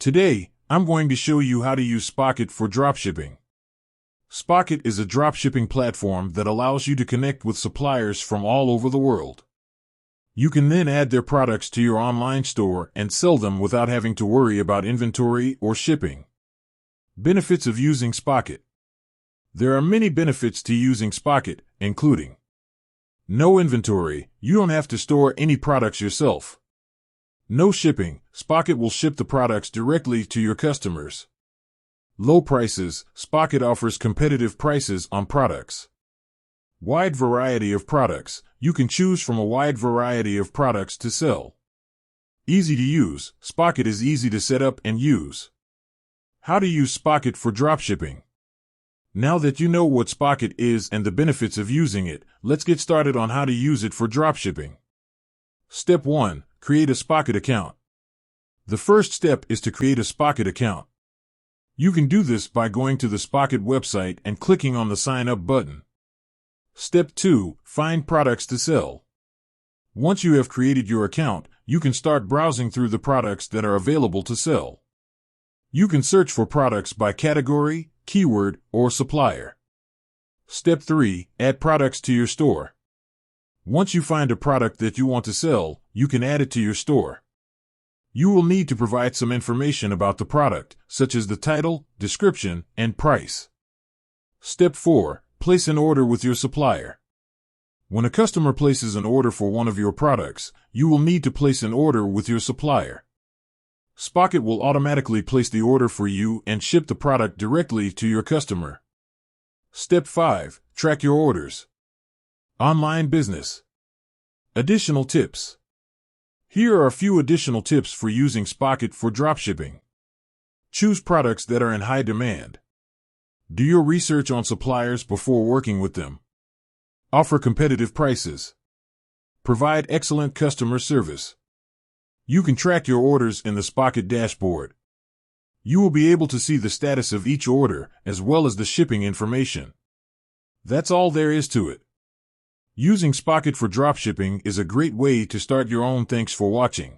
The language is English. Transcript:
Today, I'm going to show you how to use Spocket for dropshipping. Spocket is a dropshipping platform that allows you to connect with suppliers from all over the world. You can then add their products to your online store and sell them without having to worry about inventory or shipping. Benefits of using Spocket. There are many benefits to using Spocket, including no inventory, you don't have to store any products yourself. No shipping, Spocket will ship the products directly to your customers. Low prices, Spocket offers competitive prices on products. Wide variety of products, you can choose from a wide variety of products to sell. Easy to use, Spocket is easy to set up and use. How to use Spocket for dropshipping. Now that you know what Spocket is and the benefits of using it, let's get started on how to use it for dropshipping. Step 1. Create a Spocket account. The first step is to create a Spocket account. You can do this by going to the Spocket website and clicking on the Sign Up button. Step 2. Find products to sell. Once you have created your account, you can start browsing through the products that are available to sell. You can search for products by category, keyword, or supplier. Step 3. Add products to your store. Once you find a product that you want to sell, you can add it to your store. You will need to provide some information about the product, such as the title, description, and price. Step 4. Place an order with your supplier. When a customer places an order for one of your products, you will need to place an order with your supplier. Spocket will automatically place the order for you and ship the product directly to your customer. Step 5. Track your orders. Online business. Additional tips. Here are a few additional tips for using Spocket for dropshipping. Choose products that are in high demand. Do your research on suppliers before working with them. Offer competitive prices. Provide excellent customer service. You can track your orders in the Spocket dashboard. You will be able to see the status of each order as well as the shipping information. That's all there is to it. Using Spocket for dropshipping is a great way to start your own. Thanks for watching.